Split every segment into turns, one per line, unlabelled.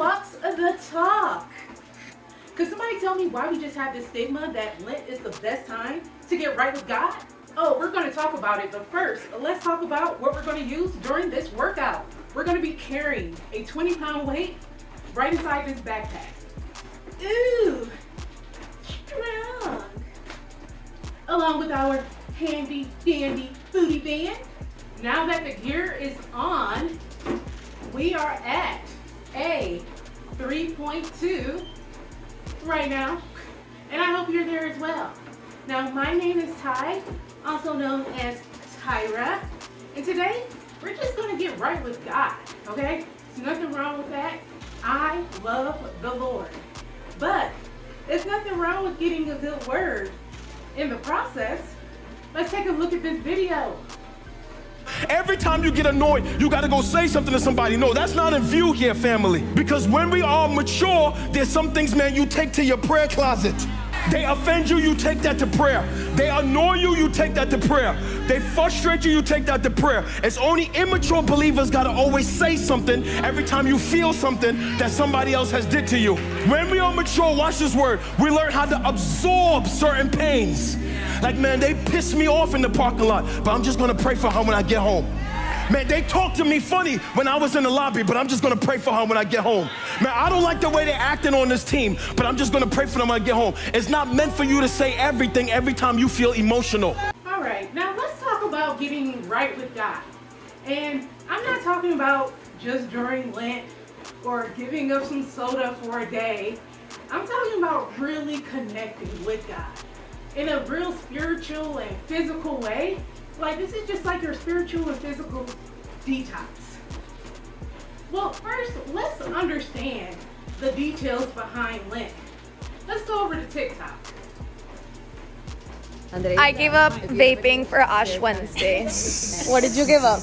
walks the talk. Could somebody tell me why we just have this stigma that Lent is the best time to get right with God? Oh, we're going to talk about it, but first, let's talk about what we're going to use during this workout. We're going to be carrying a 20-pound weight right inside this backpack. Ooh, strong. Along with our handy dandy booty band. Now that the gear is on, we are at a 3.2 right now, and I hope you're there as well. Now, my name is Ty, also known as Tyra, and today we're just going to get right with God, okay? There's nothing wrong with that. I love the Lord, but there's nothing wrong with getting a good word in the process. Let's take a look at this video.
Every time you get annoyed, you got to go say something to somebody. No, that's not in view here, family. Because when we are mature, there's some things, man, you take to your prayer closet. They offend you, you take that to prayer. They annoy you, you take that to prayer. They frustrate you, you take that to prayer. It's only immature believers got to always say something every time you feel something that somebody else has did to you. When we are mature, watch this word, we learn how to absorb certain pains. Like, man, they piss me off in the parking lot, but I'm just going to pray for her when I get home. Man, they talked to me funny when I was in the lobby, but I'm just going to pray for her when I get home. Man, I don't like the way they're acting on this team, but I'm just going to pray for them when I get home. It's not meant for you to say everything every time you feel emotional.
All right, now let's talk about getting right with God. And I'm not talking about just during Lent or giving up some soda for a day. I'm talking about really connecting with God in a real spiritual and physical way. Like, this is just like your spiritual and physical detox. Well, first, let's understand the details behind Lent. Let's go over to TikTok.
I gave up vaping for Ash Wednesday. What did you give up?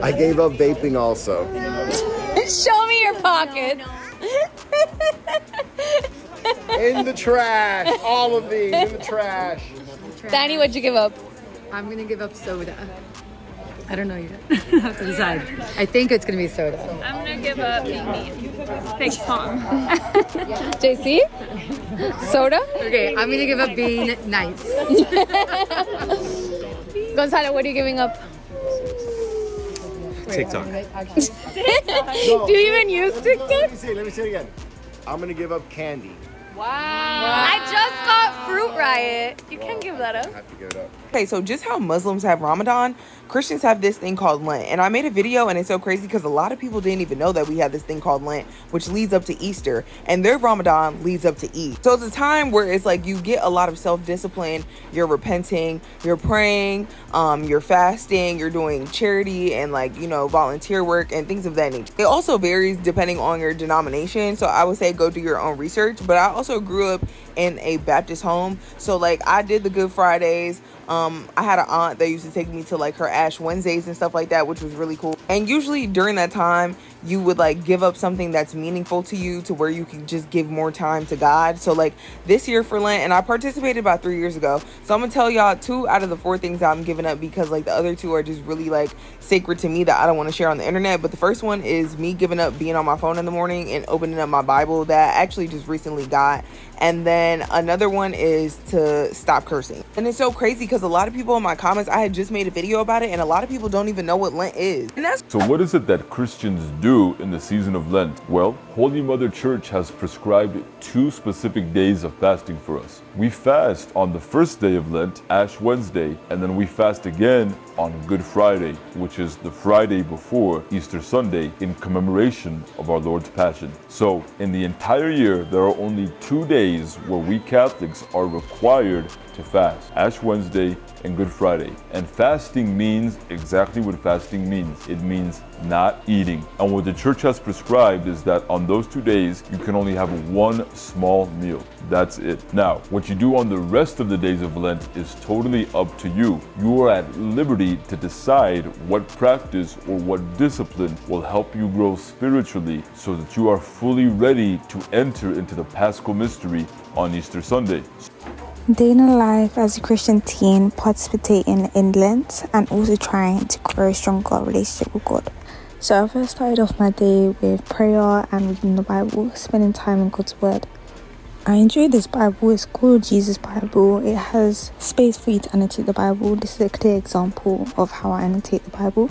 I gave up vaping also.
Show me your pocket.
In the trash. All of these in the trash.
Danny, what'd you give up?
I'm gonna give up soda. I don't know yet. I have to decide. I think it's gonna be soda.
I'm gonna give up being mean. Thanks, Mom.
JC? Soda?
Okay, I'm gonna give up being nice.
Gonzalo, what are you giving up?
TikTok.
Do you even use TikTok?
Let me see it again. I'm gonna give up candy.
Wow. I just got Fruit Riot. You can't give that
I
up.
have to give it up.
Okay, so just how Muslims have Ramadan, Christians have this thing called Lent. And I made a video, and it's so crazy because a lot of people didn't even know that we had this thing called Lent, which leads up to Easter. And their Ramadan leads up to Eid. So it's a time where it's like you get a lot of self-discipline. You're repenting, you're praying, you're fasting, you're doing charity and, like, you know, volunteer work and things of that nature. It also varies depending on your denomination. So I would say go do your own research. But I also grew up in a Baptist home. So, like, I did the Good Fridays. I had an aunt that used to take me to, like, her Ash Wednesdays and stuff like that, which was really cool. And usually during that time, you would, like, give up something that's meaningful to you to where you can just give more time to God. So, like, this year for Lent, and I participated about 3 years ago. So I'm gonna tell y'all 2 out of the 4 things that I'm giving up because, like, the other 2 are just really, like, sacred to me that I don't want to share on the internet. But the first one is me giving up being on my phone in the morning and opening up my Bible that I actually just recently got. And then another one is to stop cursing. And it's so crazy because a lot of people in my comments, I had just made a video about it, and a lot of people don't even know what Lent is. And that's
So what is it that Christians do in the season of Lent? Well, Holy Mother Church has prescribed 2 specific days of fasting for us. We fast on the first day of Lent, Ash Wednesday, and then we fast again on Good Friday, which is the Friday before Easter Sunday, in commemoration of our Lord's Passion. So in the entire year, there are only 2 days where we Catholics are required to fast: Ash Wednesday and Good Friday. And fasting means exactly what fasting means. It means not eating. And what the church has prescribed is that on those 2 days, you can only have 1 small meal. That's it. Now, what you do on the rest of the days of Lent is totally up to you. You are at liberty to decide what practice or what discipline will help you grow spiritually so that you are fully ready to enter into the Paschal mystery on Easter Sunday.
Day in a life as a Christian teen, participating in Lent and also trying to grow a stronger relationship with God. So I first started off my day with prayer and reading the Bible, spending time in God's Word. I enjoy this Bible. It's called Jesus Bible. It has space for you to annotate the Bible. This is a clear example of how I annotate the Bible.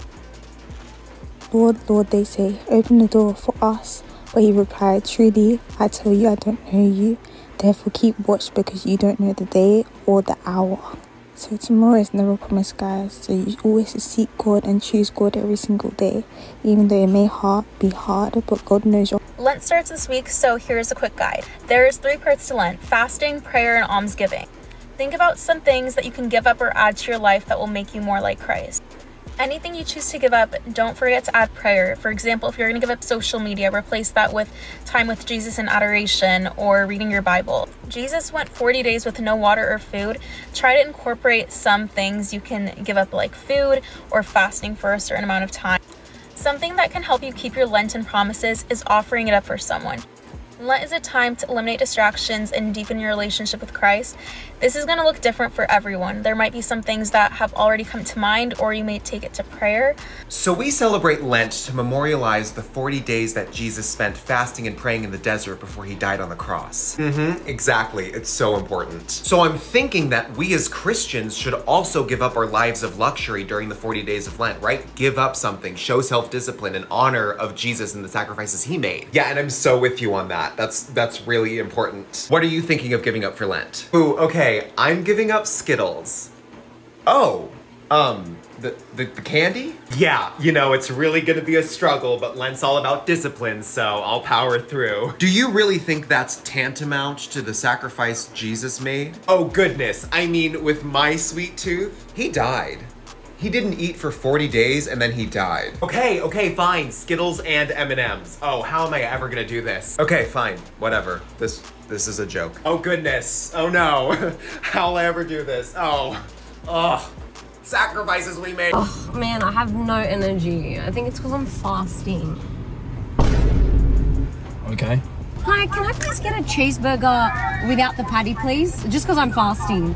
Lord, Lord, they say, open the door for us. But he replied, truly, I tell you, I don't know you. Therefore keep watch, because you don't know the day or the hour. So tomorrow is never promised, guys. So you always seek God and choose God every single day. Even though it may be hard, but God knows your...
Lent starts this week, so here's a quick guide. There's 3 parts to Lent: fasting, prayer, and almsgiving. Think about some things that you can give up or add to your life that will make you more like Christ. Anything you choose to give up, don't forget to add prayer. For example, if you're going to give up social media, replace that with time with Jesus in adoration or reading your Bible. Jesus went 40 days with no water or food. Try to incorporate some things you can give up, like food or fasting for a certain amount of time. Something that can help you keep your Lenten promises is offering it up for someone. Lent is a time to eliminate distractions and deepen your relationship with Christ. This is going to look different for everyone. There might be some things that have already come to mind, or you may take it to prayer.
So we celebrate Lent to memorialize the 40 days that Jesus spent fasting and praying in the desert before he died on the cross. Exactly. It's so important. So I'm thinking that we as Christians should also give up our lives of luxury during the 40 days of Lent, right? Give up something, show self-discipline in honor of Jesus and the sacrifices he made. Yeah, and I'm so with you on that. That's really important. What are you thinking of giving up for Lent? Ooh, okay, I'm giving up Skittles. Oh, the candy? Yeah, you know, it's really gonna be a struggle, but Lent's all about discipline, so I'll power through. Do you really think that's tantamount to the sacrifice Jesus made? Oh goodness, I mean, with my sweet tooth, he died. He didn't eat for 40 days and then he died. Okay, fine. Skittles and M&Ms. Oh, how am I ever gonna do this? Okay, fine. Whatever. This is a joke. Oh goodness. Oh no. How'll I ever do this? Oh. Sacrifices we made.
Oh man, I have no energy. I think it's because I'm fasting.
Okay.
Hi, can I please get a cheeseburger without the patty, please? Just because I'm fasting.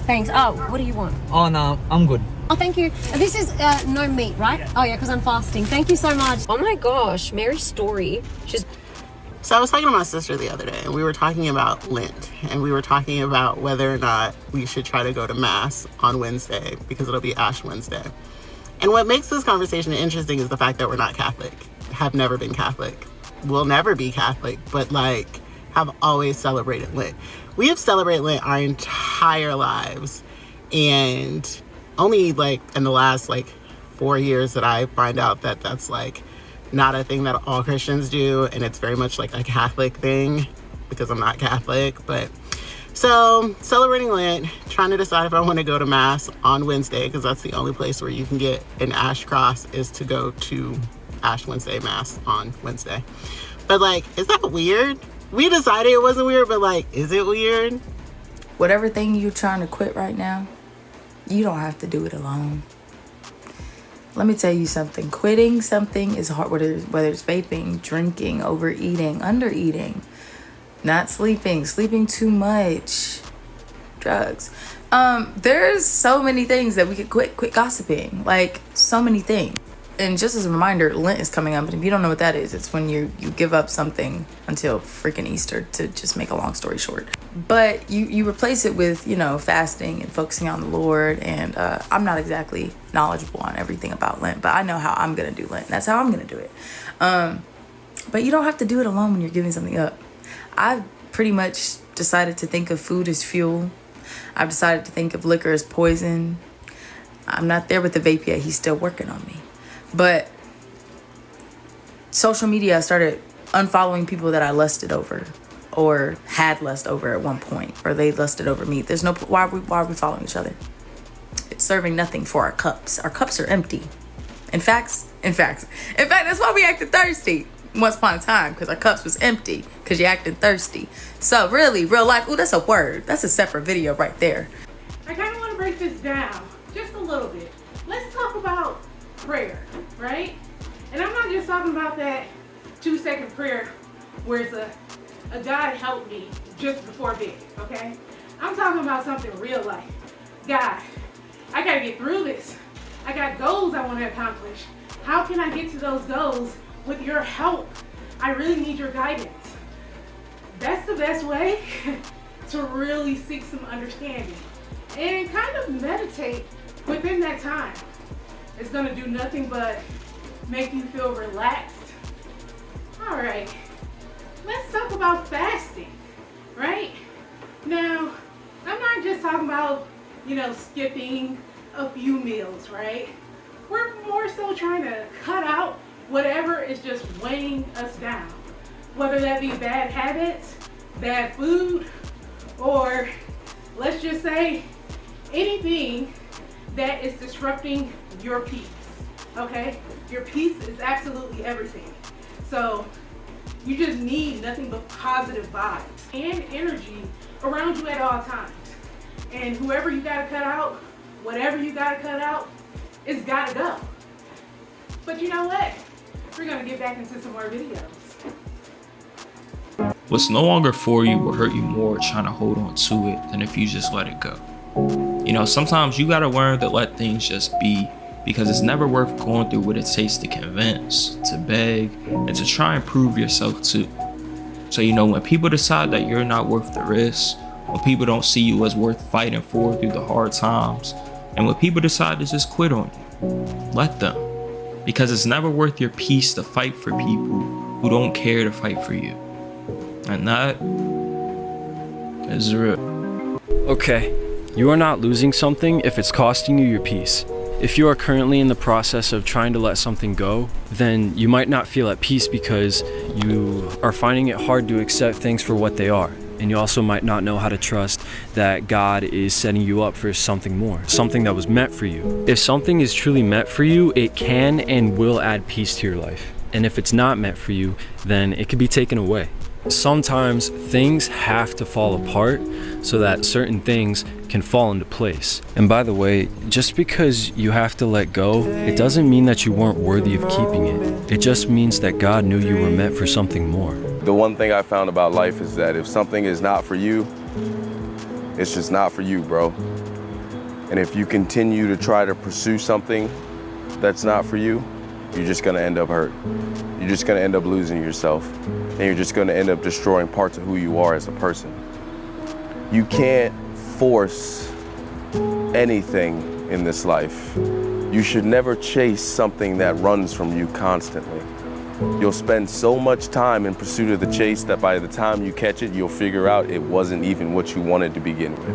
Thanks. Oh, what do you want?
Oh, no, I'm good.
Oh, thank you. This is no meat, right? Yeah. Oh, yeah, because I'm fasting. Thank you so much. Oh my gosh, Mary's story.
So I was talking to my sister the other day, and we were talking about Lent, and we were talking about whether or not we should try to go to Mass on Wednesday, because it'll be Ash Wednesday. And what makes this conversation interesting is the fact that we're not Catholic, have never been Catholic, will never be Catholic, but have always celebrated Lent. We have celebrated Lent our entire lives, and only in the last 4 years that I find out that that's not a thing that all Christians do, and it's very much like a Catholic thing because I'm not Catholic. But so celebrating Lent, trying to decide if I want to go to Mass on Wednesday, because that's the only place where you can get an ash cross is to go to Ash Wednesday Mass on Wednesday. But is that weird? We decided it wasn't weird, but is it weird?
Whatever thing you're trying to quit right now, you don't have to do it alone. Let me tell you something. Quitting something is hard, whether it's vaping, drinking, overeating, undereating, not sleeping too much, drugs. There's so many things that we could quit gossiping, so many things. And just as a reminder, Lent is coming up, and if you don't know what that is, it's when you give up something until freaking Easter, to just make a long story short. But you replace it with, fasting and focusing on the Lord. And I'm not exactly knowledgeable on everything about Lent, but I know how I'm going to do Lent. That's how I'm going to do it. But you don't have to do it alone when you're giving something up. I've pretty much decided to think of food as fuel. I've decided to think of liquor as poison. I'm not there with the vape yet. He's still working on me. But social media, I started unfollowing people that I lusted over or had lust over at one point, or they lusted over me. There's no, why are we following each other? It's serving nothing for our cups. Our cups are empty. In fact, that's why we acted thirsty once upon a time, because our cups was empty, because you acted thirsty. So really, real life, ooh, that's a word. That's a separate video right there.
I kind of want to break this down just a little bit. Let's talk about prayer, right? And I'm not just talking about that 2-second prayer where it's a God help me just before bed, okay? I'm talking about something real life. God, I gotta get through this. I got goals I want to accomplish. How can I get to those goals with your help? I really need your guidance. That's the best way to really seek some understanding and kind of meditate within that time. It's gonna do nothing but make you feel relaxed. All right, let's talk about fasting, right? Now, I'm not just talking about, skipping a few meals, right? We're more so trying to cut out whatever is just weighing us down. Whether that be bad habits, bad food, or let's just say anything that is disrupting your peace, okay? Your peace is absolutely everything. So you just need nothing but positive vibes and energy around you at all times. And whoever you gotta cut out, whatever you gotta cut out, it's gotta go. But you know what? We're gonna get back into some more videos.
What's no longer for you will hurt you more trying to hold on to it than if you just let it go. Sometimes you gotta learn to let things just be, because it's never worth going through what it takes to convince, to beg, and to try and prove yourself to. So when people decide that you're not worth the risk, when people don't see you as worth fighting for through the hard times, and when people decide to just quit on you, let them. Because it's never worth your peace to fight for people who don't care to fight for you. And that is real.
Okay, you are not losing something if it's costing you your peace. If you are currently in the process of trying to let something go, then you might not feel at peace because you are finding it hard to accept things for what they are. And you also might not know how to trust that God is setting you up for something more, something that was meant for you. If something is truly meant for you, it can and will add peace to your life. And if it's not meant for you, then it can be taken away. Sometimes things have to fall apart so that certain things can fall into place. And by the way, just because you have to let go, it doesn't mean that you weren't worthy of keeping it. It just means that God knew you were meant for something more.
The one thing I found about life is that if something is not for you, it's just not for you, bro. And if you continue to try to pursue something that's not for you, you're just gonna end up hurt. You're just gonna end up losing yourself. And you're just gonna end up destroying parts of who you are as a person. You can't force anything in this life. You should never chase something that runs from you constantly. You'll spend so much time in pursuit of the chase that by the time you catch it, you'll figure out it wasn't even what you wanted to begin with.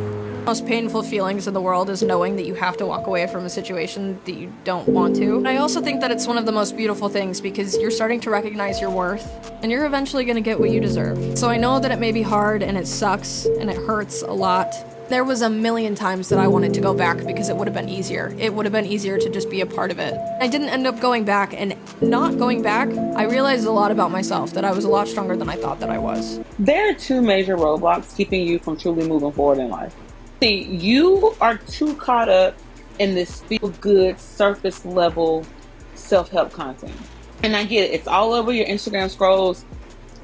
The most painful feelings in the world is knowing that you have to walk away from a situation that you don't want to. And I also think that it's one of the most beautiful things because you're starting to recognize your worth and you're eventually going to get what you deserve. So I know that it may be hard and it sucks and it hurts a lot. There was a million times that I wanted to go back because it would have been easier. It would have been easier to just be a part of it. I didn't end up going back, and not going back, I realized a lot about myself, that I was a lot stronger than I thought that I was.
There are two major roadblocks keeping you from truly moving forward in life. See, you are too caught up in this feel-good, surface-level self-help content. And I get it. It's all over your Instagram scrolls,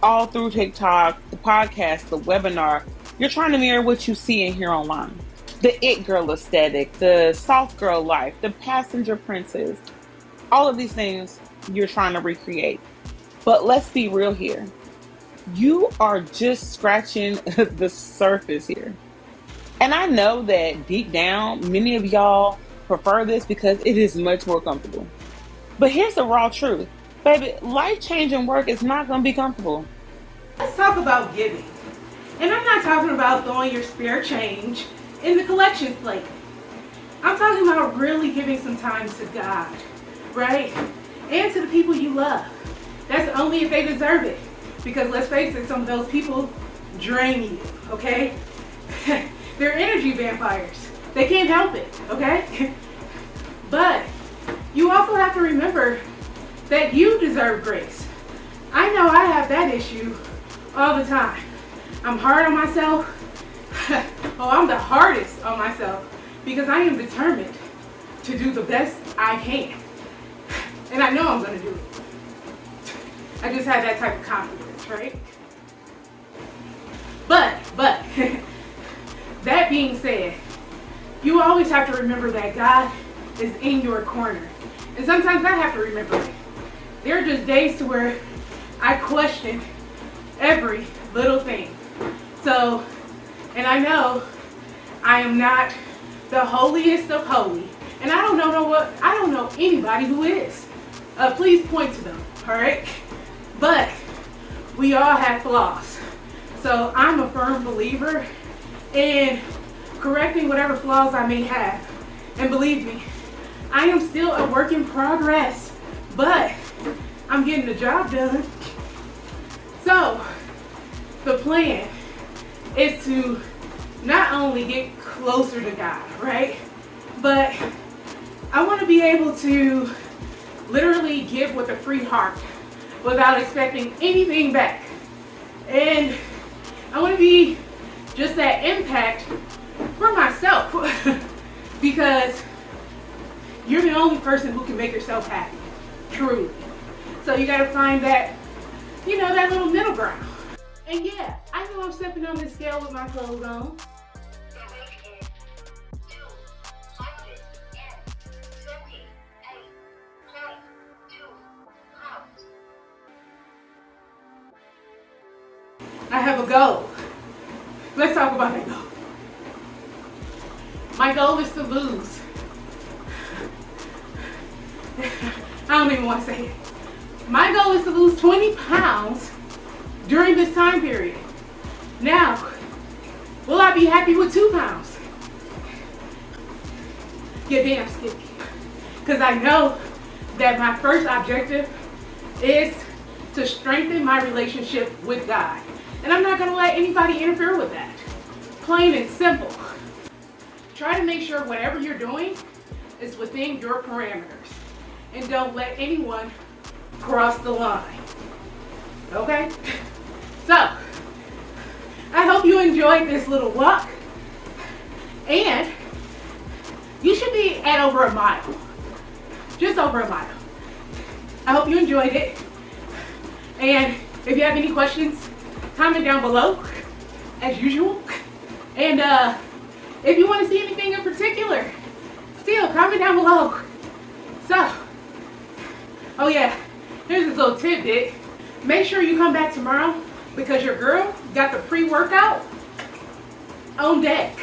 all through TikTok, the podcast, the webinar. You're trying to mirror what you see and hear online. The it girl aesthetic, the soft girl life, the passenger princess. All of these things you're trying to recreate. But let's be real here. You are just scratching the surface here. And I know that deep down, many of y'all prefer this because it is much more comfortable. But here's the raw truth. Baby, life-changing work is not going to be comfortable.
Let's talk about giving. And I'm not talking about throwing your spare change in the collection plate. I'm talking about really giving some time to God, right? And to the people you love. That's only if they deserve it. Because let's face it, some of those people drain you, okay? They're energy vampires. They can't help it, okay? But you also have to remember that you deserve grace. I know I have that issue all the time. I'm hard on myself. Oh, I'm the hardest on myself because I am determined to do the best I can. And I know I'm gonna do it. I just have that type of confidence, right? But, that being said, you always have to remember that God is in your corner. And sometimes I have to remember it. There are just days to where I question every little thing. So, and I know I am not the holiest of holy. And I don't know anybody who is. Please point to them, all right? But we all have flaws. So I'm a firm believer in correcting whatever flaws I may have. And believe me, I am still a work in progress, but I'm getting the job done. So the plan is to not only get closer to God, right? But I want to be able to literally give with a free heart without expecting anything back. And I want to be just that impact for myself because you're the only person who can make yourself happy, truly. So you got to find that, that little middle ground. And yeah, I know I'm stepping on this scale with my clothes on. I have a goal. Let's talk about that goal. My goal is to lose. I don't even want to say it. My goal is to lose 20 pounds during this time period. Now, will I be happy with 2 pounds? Get damn sticky. Because I know that my first objective is to strengthen my relationship with God. And I'm not going to let anybody interfere with that. Plain and simple. Try to make sure whatever you're doing is within your parameters. And don't let anyone cross the line. Okay? So, I hope you enjoyed this little walk. And you should be at over a mile. Just over a mile. I hope you enjoyed it. And if you have any questions, comment down below, as usual. And if you want to see anything in particular, still comment down below. So, oh yeah, here's this little tidbit. Make sure you come back tomorrow because your girl got the pre-workout on deck.